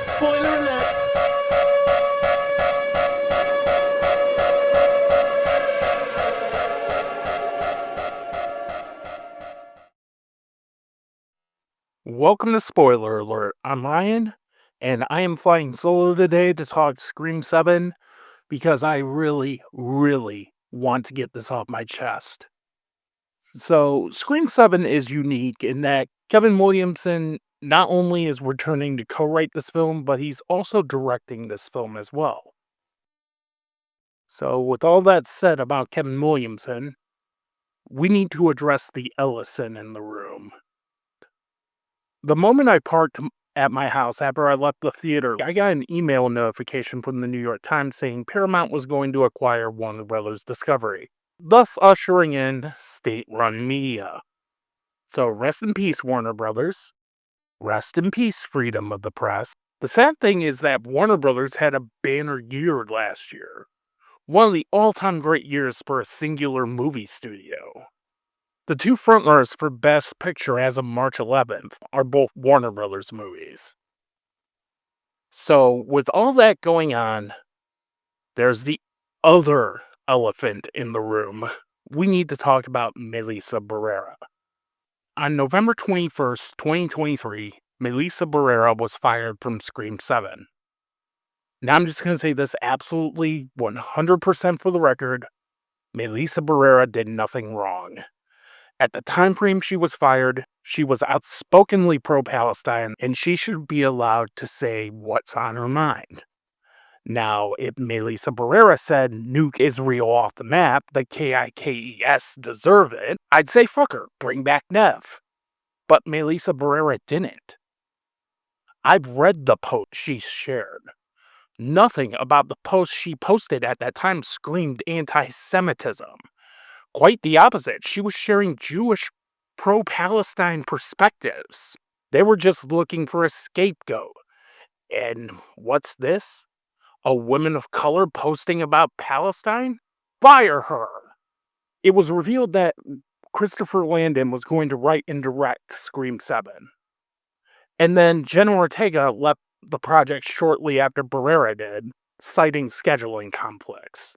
Spoiler alert! Welcome to Spoiler Alert. I'm Ryan, and I am flying solo today to talk Scream 7 because I really, really want to get this off my chest. So, Scream 7 is unique in that Kevin Williamson not only is returning to co write this film, but he's also directing this film as well. So, with all that said about Kevin Williamson, we need to address the Ellison in the room. The moment I parked at my house after I left the theater, I got an email notification from the New York Times saying Paramount was going to acquire Warner Brothers Discovery, thus ushering in state-run media. So rest in peace, Warner Brothers. Rest in peace, freedom of the press. The sad thing is that Warner Brothers had a banner year last year. One of the all-time great years for a singular movie studio. The two frontrunners for Best Picture as of March 11th are both Warner Brothers movies. So, with all that going on, there's the other elephant in the room. We need to talk about Melissa Barrera. On November 21st, 2023, Melissa Barrera was fired from Scream 7. Now, I'm just going to say this absolutely 100% for the record. Melissa Barrera did nothing wrong. At the time frame she was fired, she was outspokenly pro-Palestine, and she should be allowed to say what's on her mind. Now, if Melissa Barrera said nuke Israel off the map, the KIKES deserve it, I'd say fuck her, bring back Nev. But Melissa Barrera didn't. I've read the post she shared. Nothing about the post she posted at that time screamed anti-Semitism. Quite the opposite. She was sharing Jewish pro-Palestine perspectives. They were just looking for a scapegoat. And what's this? A woman of color posting about Palestine? Fire her! It was revealed that Christopher Landon was going to write and direct Scream 7. And then Jenna Ortega left the project shortly after Barrera did, citing scheduling conflicts.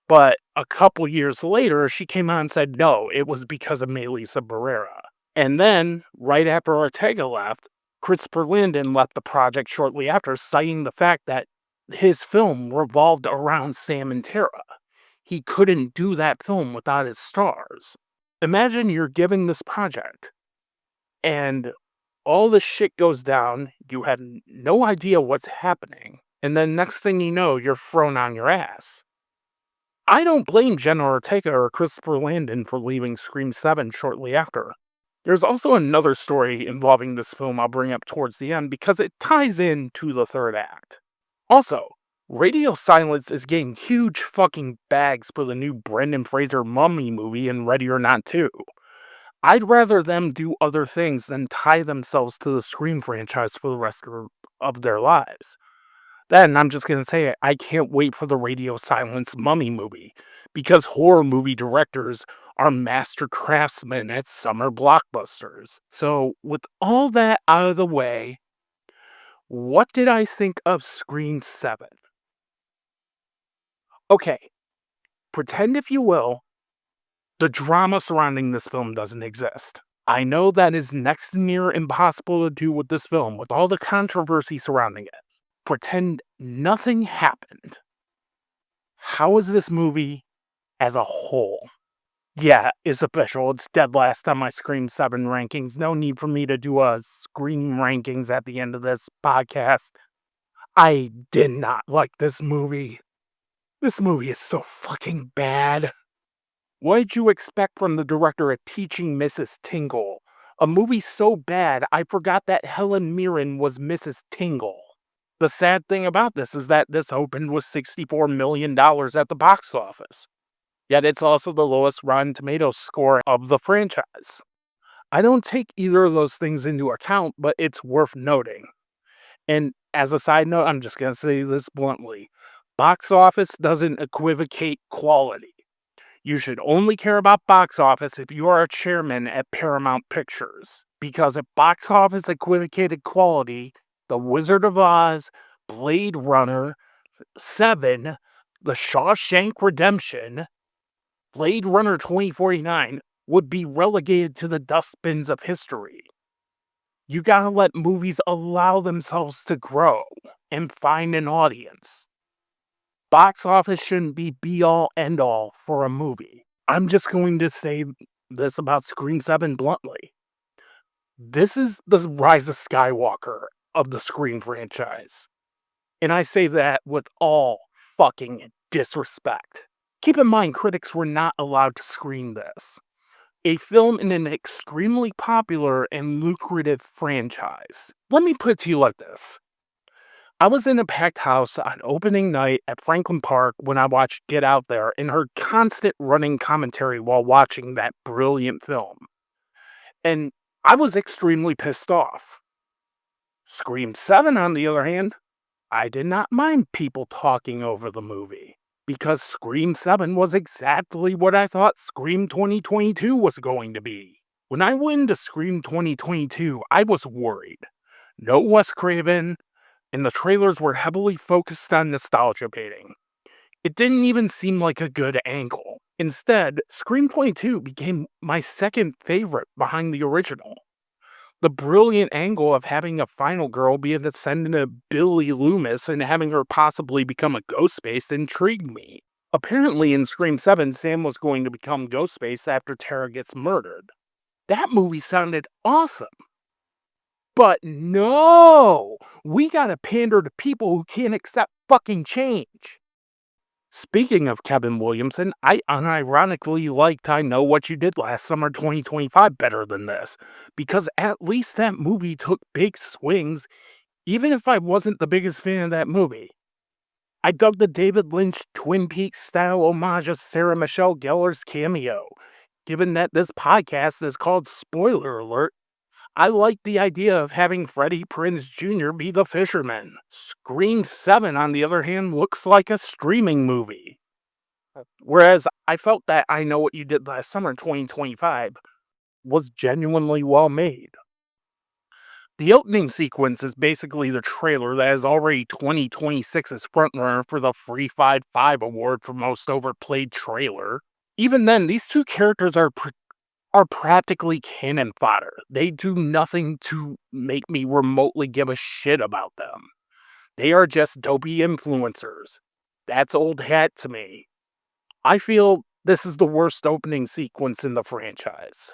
But a couple years later, she came out and said, no, it was because of Melissa Barrera. And then, right after Ortega left, Christopher Landon left the project shortly after, citing the fact that his film revolved around Sam and Tara. He couldn't do that film without his stars. Imagine you're given this project, and all this shit goes down, you had no idea what's happening, and then next thing you know, you're thrown on your ass. I don't blame Jenna Ortega or Christopher Landon for leaving Scream 7 shortly after. There's also another story involving this film I'll bring up towards the end because it ties in to the third act. Also, Radio Silence is getting huge fucking bags for the new Brendan Fraser Mummy movie in Ready or Not 2. I'd rather them do other things than tie themselves to the Scream franchise for the rest of their lives. Then I'm just going to say it, I can't wait for the Radio Silence Mummy movie, because horror movie directors are master craftsmen at summer blockbusters. So, with all that out of the way, what did I think of Scream 7? Okay, pretend if you will, the drama surrounding this film doesn't exist. I know that is next to near impossible to do with this film, with all the controversy surrounding it. Pretend nothing happened. How is this movie as a whole? Yeah, it's official. It's dead last on my Scream 7 rankings. No need for me to do a Scream rankings at the end of this podcast. I did not like this movie. This movie is so fucking bad. What did you expect from the director of Teaching Mrs. Tingle? A movie so bad, I forgot that Helen Mirren was Mrs. Tingle. The sad thing about this is that this opened with $64 million at the box office. Yet it's also the lowest Rotten Tomatoes score of the franchise. I don't take either of those things into account, but it's worth noting. And as a side note, I'm just going to say this bluntly. Box office doesn't equivocate quality. You should only care about box office if you are a chairman at Paramount Pictures. Because if box office equivocated quality, The Wizard of Oz, Blade Runner, Seven, The Shawshank Redemption, Blade Runner 2049 would be relegated to the dustbins of history. You gotta let movies allow themselves to grow and find an audience. Box office shouldn't be all end all for a movie. I'm just going to say this about Scream 7 bluntly. This is the Rise of Skywalker of the Scream franchise. And I say that with all fucking disrespect. Keep in mind, critics were not allowed to screen this. A film in an extremely popular and lucrative franchise. Let me put it to you like this. I was in a packed house on opening night at Franklin Park when I watched Get Out There and heard constant running commentary while watching that brilliant film. And I was extremely pissed off. Scream 7, on the other hand, I did not mind people talking over the movie, because Scream 7 was exactly what I thought Scream 2022 was going to be. When I went into Scream 2022, I was worried. No Wes Craven, and the trailers were heavily focused on nostalgia baiting. It didn't even seem like a good angle. Instead, Scream 22 became my second favorite behind the original. The brilliant angle of having a final girl be a descendant of Billy Loomis and having her possibly become a Ghostface intrigued me. Apparently in Scream 7, Sam was going to become Ghostface after Tara gets murdered. That movie sounded awesome. But no! We gotta pander to people who can't accept fucking change. Speaking of Kevin Williamson, I unironically liked I Know What You Did Last Summer 2025 better than this, because at least that movie took big swings, even if I wasn't the biggest fan of that movie. I dug the David Lynch Twin Peaks style homage of Sarah Michelle Gellar's cameo. Given that this podcast is called Spoiler Alert, I like the idea of having Freddie Prinze Jr. be the fisherman. Scream 7, on the other hand, looks like a streaming movie. Whereas I felt that I Know What You Did Last Summer 2025 was genuinely well made. The opening sequence is basically the trailer that is already 2026's frontrunner for the Free 5 award for most overplayed trailer. Even then, these two characters are practically cannon fodder. They do nothing to make me remotely give a shit about them. They are just dopey influencers. That's old hat to me. I feel this is the worst opening sequence in the franchise.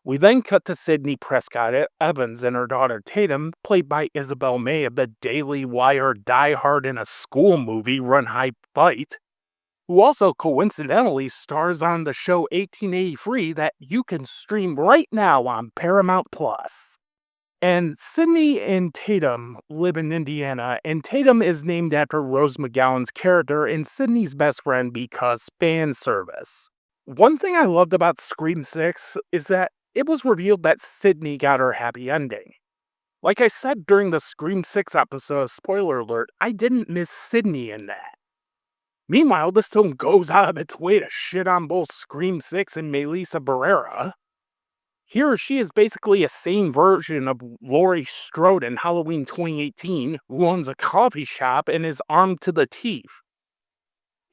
We then cut to Sydney Prescott Evans and her daughter Tatum, played by Isabel May of the Daily Wire Die Hard in a School movie Run High Fight, who also coincidentally stars on the show 1883 that you can stream right now on Paramount Plus. And Sydney and Tatum live in Indiana, and Tatum is named after Rose McGowan's character and Sydney's best friend because fan service. One thing I loved about Scream 6 is that it was revealed that Sydney got her happy ending. Like I said during the Scream 6 episode, spoiler alert, I didn't miss Sydney in that. Meanwhile, this film goes out of its way to shit on both Scream 6 and Melissa Barrera. Here, she is basically a sane version of Laurie Strode in Halloween 2018, who owns a coffee shop and is armed to the teeth.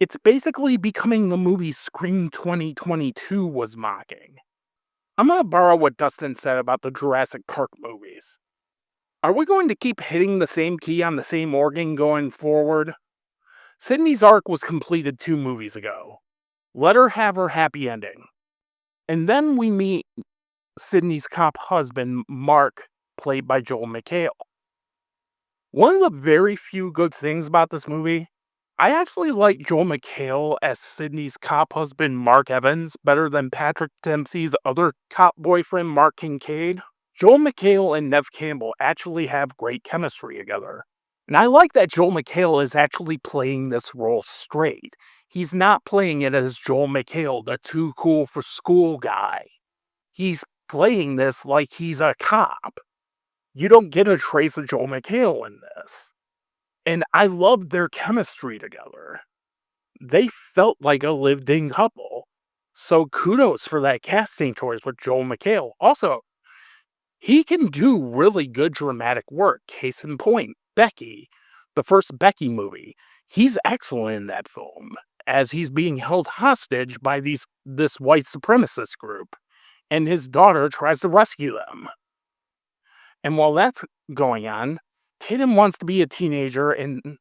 It's basically becoming the movie Scream 2022 was mocking. I'm gonna borrow what Dustin said about the Jurassic Park movies. Are we going to keep hitting the same key on the same organ going forward? Sydney's arc was completed 2 movies ago. Let her have her happy ending. And then we meet Sydney's cop husband, Mark, played by Joel McHale. One of the very few good things about this movie, I actually like Joel McHale as Sydney's cop husband, Mark Evans, better than Patrick Dempsey's other cop boyfriend, Mark Kincaid. Joel McHale and Nev Campbell actually have great chemistry together. And I like that Joel McHale is actually playing this role straight. He's not playing it as Joel McHale, the too cool for school guy. He's playing this like he's a cop. You don't get a trace of Joel McHale in this. And I loved their chemistry together. They felt like a lived-in couple. So kudos for that casting choice with Joel McHale. Also, He can do really good dramatic work. Case in point, Becky, the first Becky movie. He's excellent in that film, as he's being held hostage by this white supremacist group, and his daughter tries to rescue them. And while that's going on, Tatum wants to be a teenager and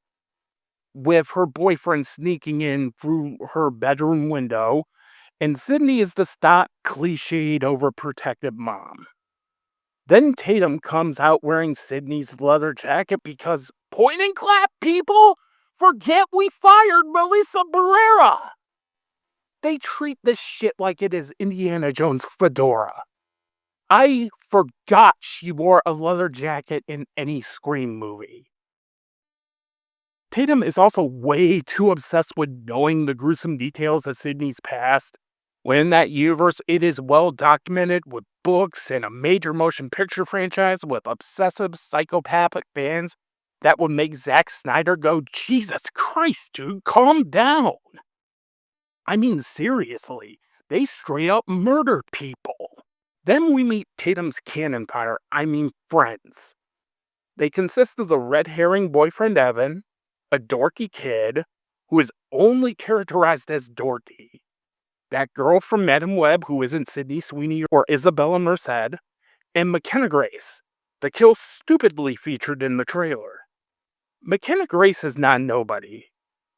with her boyfriend sneaking in through her bedroom window, and Sydney is the stock cliched overprotective mom. Then Tatum comes out wearing Sydney's leather jacket because point and clap, people! Forget we fired Melissa Barrera! They treat this shit like it is Indiana Jones' fedora. I forgot she wore a leather jacket in any Scream movie. Tatum is also way too obsessed with knowing the gruesome details of Sydney's past. When in that universe, it is well documented with books and a major motion picture franchise with obsessive psychopathic fans that would make Zack Snyder go, Jesus Christ, dude, calm down. I mean, seriously, they straight up murder people. Then we meet Tatum's canon fodder, friends. They consist of the red herring boyfriend Evan, a dorky kid who is only characterized as dorky, that girl from Madam Web who isn't Sydney Sweeney or Isabella Merced, and McKenna Grace, the kill stupidly featured in the trailer. McKenna Grace is not nobody.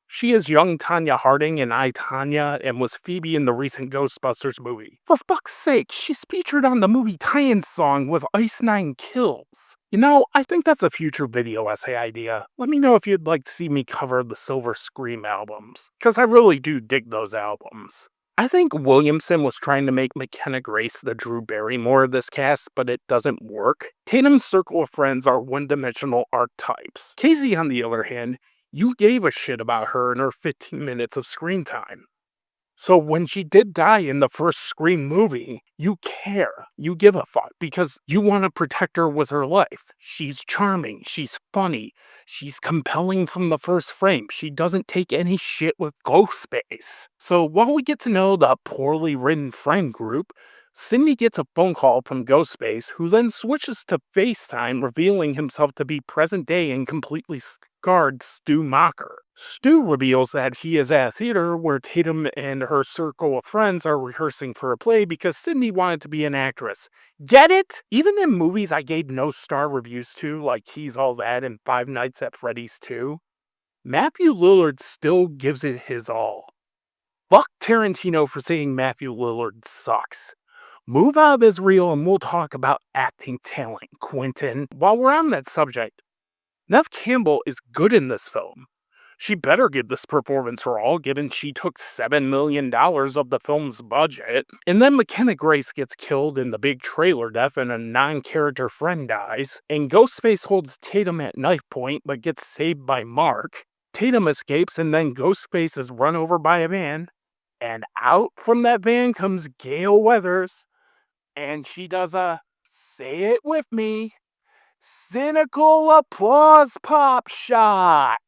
She is young Tanya Harding in I, Tanya, and was Phoebe in the recent Ghostbusters movie. For fuck's sake, she's featured on the movie tie-in song with Ice Nine Kills. You know, I think that's a future video essay idea. Let me know if you'd like to see me cover the Silver Scream albums, because I really do dig those albums. I think Williamson was trying to make McKenna Grace the Drew Barrymore of this cast, but it doesn't work. Tatum's circle of friends are one-dimensional archetypes. Casey, on the other hand, you gave a shit about her in her 15 minutes of screen time. So when she did die in the first Scream movie, you care. You give a fuck because you want to protect her with her life. She's charming. She's funny. She's compelling from the first frame. She doesn't take any shit with Ghostface. So while we get to know the poorly written friend group, Sydney gets a phone call from Ghostface, who then switches to FaceTime, revealing himself to be present day and completely scarred Stu Macher. Stu reveals that he is at a theater where Tatum and her circle of friends are rehearsing for a play because Sydney wanted to be an actress. Get it? Even in movies I gave no star reviews to, like He's All That and Five Nights at Freddy's 2, Matthew Lillard still gives it his all. Fuck Tarantino for saying Matthew Lillard sucks. Move out of Israel and we'll talk about acting talent, Quentin. While we're on that subject, Neve Campbell is good in this film. She better give this performance her all, given she took $7 million of the film's budget. And then McKenna Grace gets killed in the big trailer death and a non-character friend dies. And Ghostface holds Tatum at knife point but gets saved by Mark. Tatum escapes and then Ghostface is run over by a van. And out from that van comes Gale Weathers. And she does a, say it with me, cynical applause pop shot.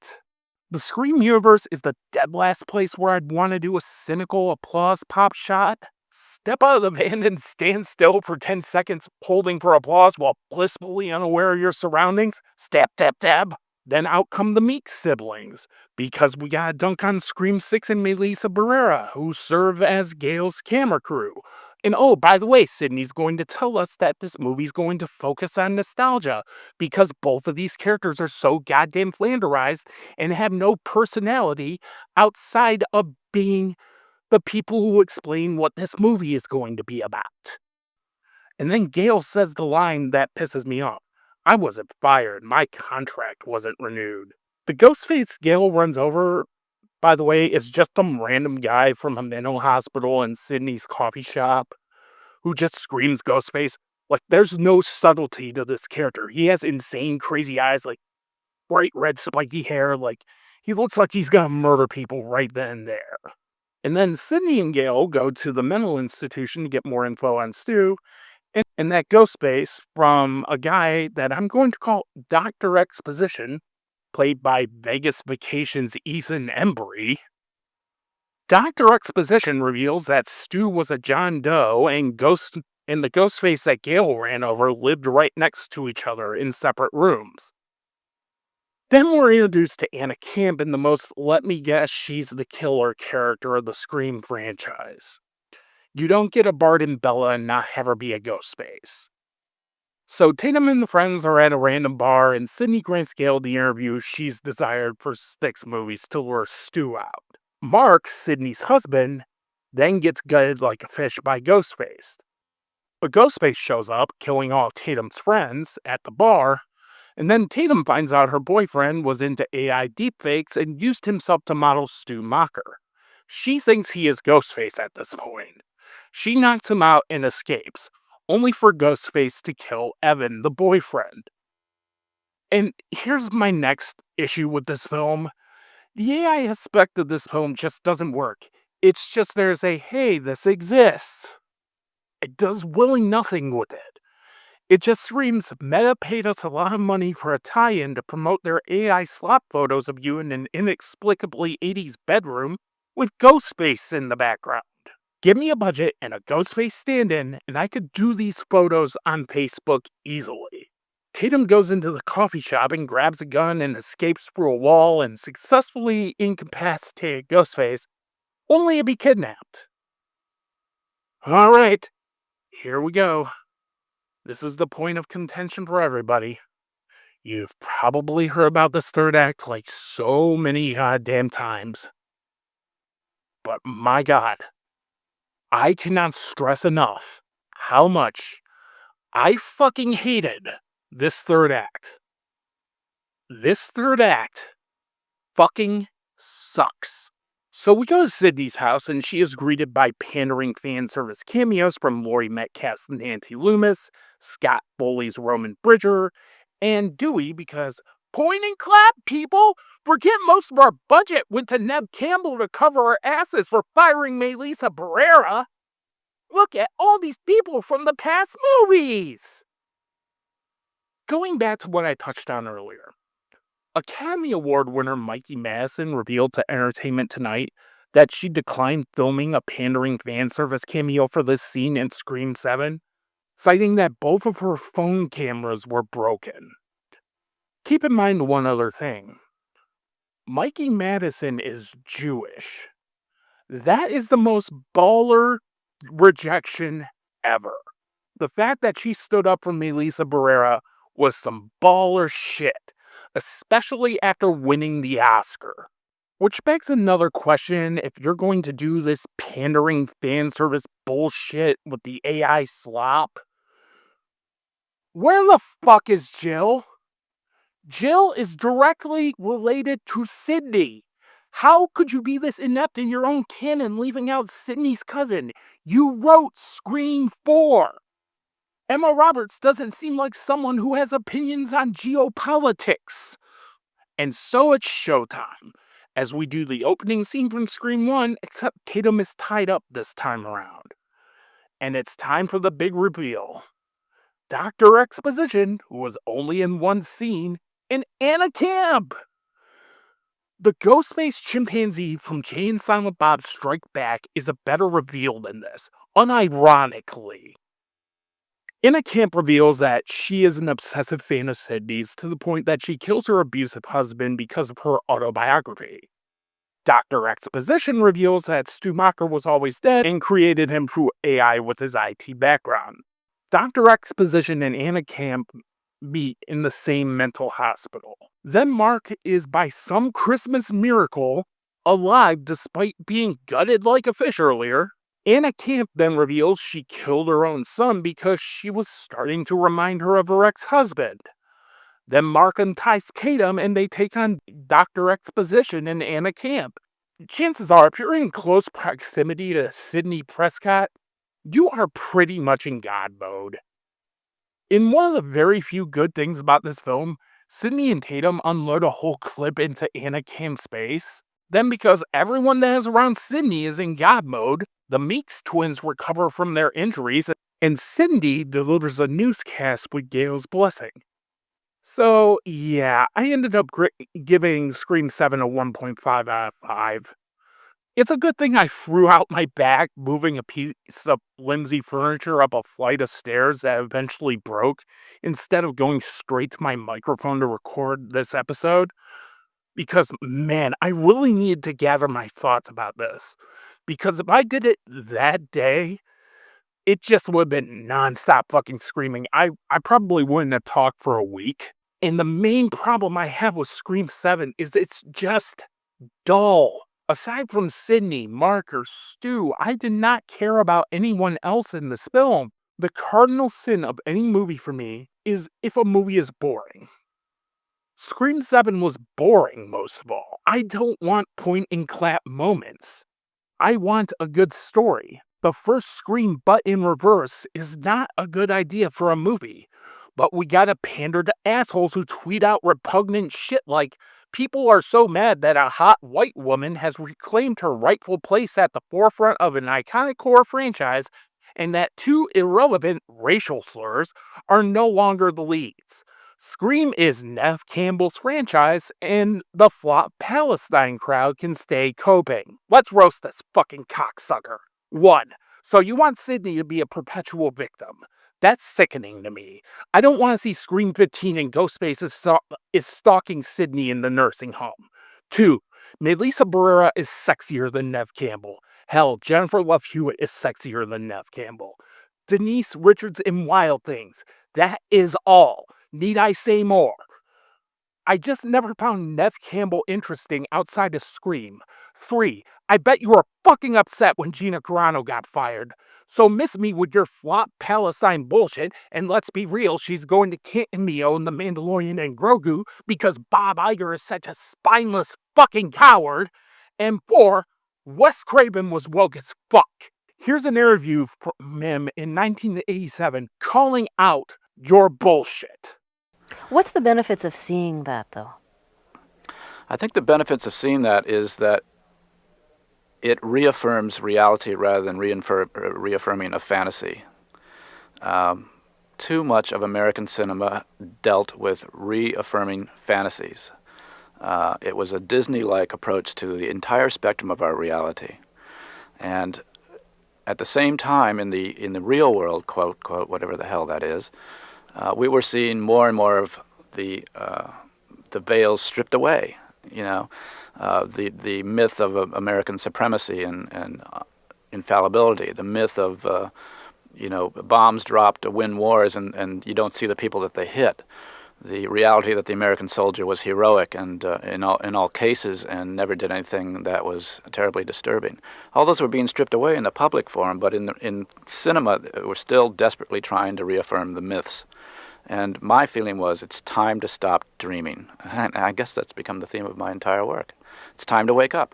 The Scream universe is the dead last place where I'd want to do a cynical applause pop shot. Step out of the van and stand still for 10 seconds holding for applause while blissfully unaware of your surroundings. Stab, tap, tab. Then out come the Meek siblings, because we gotta dunk on Scream 6 and Melissa Barrera, who serve as Gale's camera crew. And oh, by the way, Sydney's going to tell us that this movie's going to focus on nostalgia, because both of these characters are so goddamn flanderized and have no personality outside of being the people who explain what this movie is going to be about. And then Gale says the line that pisses me off. I wasn't fired. My contract wasn't renewed. The Ghostface Gale runs over, by the way, is just some random guy from a mental hospital in Sydney's coffee shop who just screams Ghostface. Like, there's no subtlety to this character. He has insane, crazy eyes, like bright red, spiky hair. Like, he looks like he's gonna murder people right then and there. And then Sydney and Gale go to the mental institution to get more info on Stu. And that Ghostface from a guy that I'm going to call Dr. Exposition, played by Vegas Vacations Ethan Embry. Dr. Exposition reveals that Stu was a John Doe and and the ghost face that Gale ran over lived right next to each other in separate rooms. Then we're introduced to Anna Camp in the most let me guess she's the killer character of the Scream franchise. You don't get a Bart and Bella and not have her be a ghost face. So Tatum and the friends are at a random bar, and Sydney grants Gale the interview she's desired for 6 movies to lure Stu out. Mark, Sydney's husband, then gets gutted like a fish by Ghostface. But Ghostface shows up, killing all Tatum's friends at the bar, and then Tatum finds out her boyfriend was into AI deepfakes and used himself to model Stu Macher. She thinks he is Ghostface at this point. She knocks him out and escapes, only for Ghostface to kill Evan, the boyfriend. And here's my next issue with this film. The AI aspect of this film just doesn't work. It's just there's a, hey, this exists. It does willing nothing with it. It just screams, Meta paid us a lot of money for a tie-in to promote their AI slop photos of you in an inexplicably 80s bedroom with Ghostface in the background. Give me a budget and a Ghostface stand-in, and I could do these photos on Facebook easily. Tatum goes into the coffee shop and grabs a gun and escapes through a wall and successfully incapacitated Ghostface, only to be kidnapped. Alright, here we go. This is the point of contention for everybody. You've probably heard about this third act like so many goddamn times. But my god, I cannot stress enough how much I fucking hated this third act. This third act fucking sucks. So we go to Sydney's house and she is greeted by pandering fan service cameos from Laurie Metcalf's Nancy Loomis, Scott Foley's Roman Bridger, and Dewey because point and clap, people! Forget most of our budget went to Neb Campbell to cover our asses for firing Melissa Barrera. Look at all these people from the past movies! Going back to what I touched on earlier, Academy Award winner Mikey Madison revealed to Entertainment Tonight that she declined filming a pandering fan service cameo for this scene in Scream 7, citing that both of her phone cameras were broken. Keep in mind one other thing. Mikey Madison is Jewish. That is the most baller rejection ever. The fact that she stood up for Melissa Barrera was some baller shit, especially after winning the Oscar. Which begs another question: if you're going to do this pandering fan service bullshit with the AI slop, where the fuck is Jill? Jill is directly related to Sydney. How could you be this inept in your own canon, leaving out Sydney's cousin? You wrote Scream 4. Emma Roberts doesn't seem like someone who has opinions on geopolitics. And so it's showtime, as we do the opening scene from Scream 1, except Tatum is tied up this time around. And it's time for the big reveal. Dr. Exposition, who was only in one scene, and Anna Camp! The Ghostface chimpanzee from Jay and Silent Bob Strike Back is a better reveal than this, unironically. Anna Camp reveals that she is an obsessive fan of Sydney's to the point that she kills her abusive husband because of her autobiography. Dr. Exposition reveals that Stu Macher was always dead and created him through AI with his IT background. Dr. Exposition and Anna Camp meet in the same mental hospital. Then Mark is, by some Christmas miracle, alive despite being gutted like a fish earlier. Anna Camp then reveals she killed her own son because she was starting to remind her of her ex-husband. Then Mark unties Tatum and they take on Dr. Exposition and Anna Camp. Chances are, if you're in close proximity to Sidney Prescott, you are pretty much in God mode. In one of the very few good things about this film, Sydney and Tatum unload a whole clip into Anna Camp's face. Then, because everyone that is around Sydney is in God mode, the Meeks twins recover from their injuries, and Cindy delivers a newscast with Gale's blessing. So, yeah, I ended up giving Scream 7 a 1.5 out of 5. It's a good thing I threw out my back moving a piece of flimsy furniture up a flight of stairs that eventually broke instead of going straight to my microphone to record this episode. Because, man, I really needed to gather my thoughts about this. Because if I did it that day, it just would have been nonstop fucking screaming. I probably wouldn't have talked for a week. And the main problem I have with Scream 7 is it's just dull. Aside from Sydney, Mark, or Stu, I did not care about anyone else in this film. The cardinal sin of any movie for me is if a movie is boring. Scream 7 was boring, most of all. I don't want point and clap moments. I want a good story. The first Scream but in reverse is not a good idea for a movie. But we gotta pander to assholes who tweet out repugnant shit like, people are so mad that a hot white woman has reclaimed her rightful place at the forefront of an iconic horror franchise, and that two irrelevant racial slurs are no longer the leads. Scream is Nev Campbell's franchise, and the flop Palestine crowd can stay coping. Let's roast this fucking cocksucker. 1. So you want Sydney to be a perpetual victim. That's sickening to me. I don't want to see Scream 15 and Ghostface is stalking Sydney in the nursing home. 2. Melissa Barrera is sexier than Nev Campbell. Hell, Jennifer Love Hewitt is sexier than Nev Campbell. Denise Richards in Wild Things. That is all. Need I say more? I just never found Nev Campbell interesting outside of Scream. 3. I bet you were fucking upset when Gina Carano got fired. So miss me with your flop Palestine bullshit, and let's be real, she's going to cameo in The Mandalorian and Grogu because Bob Iger is such a spineless fucking coward. And 4. Wes Craven was woke as fuck. Here's an interview from him in 1987 calling out your bullshit. What's the benefits of seeing that, though? I think the benefits of seeing that is that it reaffirms reality rather than reaffirming a fantasy. Too much of American cinema dealt with reaffirming fantasies. It was a Disney-like approach to the entire spectrum of our reality. And at the same time, in the real world, quote, whatever the hell that is, we were seeing more and more of the veils stripped away. The myth of American supremacy and infallibility, the myth of bombs dropped to win wars and you don't see the people that they hit, the reality that the American soldier was heroic and in all cases and never did anything that was terribly disturbing. All those were being stripped away in the public forum, but in cinema, we're still desperately trying to reaffirm the myths. And my feeling was it's time to stop dreaming. And I guess that's become the theme of my entire work. It's time to wake up.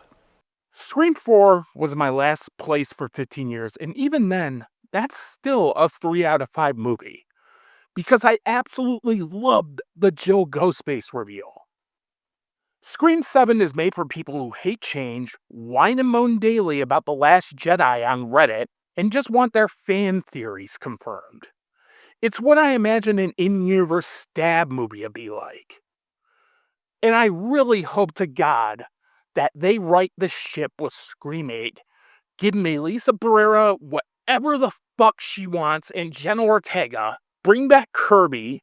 Scream 4 was my last place for 15 years, and even then, that's still a 3 out of 5 movie. Because I absolutely loved the Jill Ghostface reveal. Scream 7 is made for people who hate change, whine and moan daily about The Last Jedi on Reddit, and just want their fan theories confirmed. It's what I imagine an in-universe stab movie would be like. And I really hope to God that they right the ship with Scream 8, give Melissa Barrera whatever the fuck she wants, and Jenna Ortega, bring back Kirby,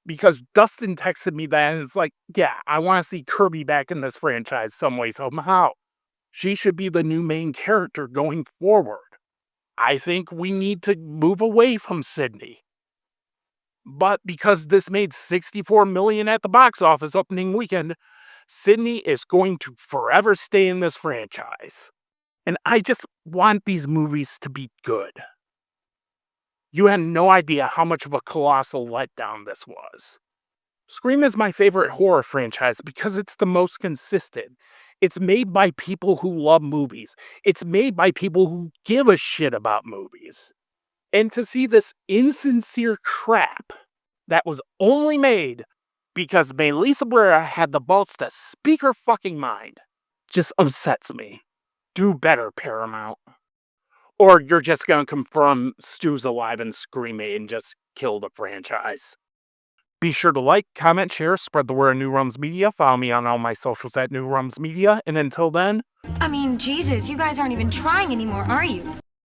because Dustin texted me that, and it's like, yeah, I want to see Kirby back in this franchise some way, somehow. She should be the new main character going forward. I think we need to move away from Sydney. But because this made $64 million at the box office opening weekend, Sydney is going to forever stay in this franchise. And I just want these movies to be good. You had no idea how much of a colossal letdown this was. Scream is my favorite horror franchise because it's the most consistent. It's made by people who love movies. It's made by people who give a shit about movies. And to see this insincere crap that was only made because Melissa Barrera had the balls to speak her fucking mind just upsets me. Do better, Paramount. Or you're just gonna confirm Stu's alive and Scream 8 and just kill the franchise. Be sure to like, comment, share, spread the word of New Runs Media. Follow me on all my socials at New Runs Media. And until then, I mean, Jesus, you guys aren't even trying anymore, are you?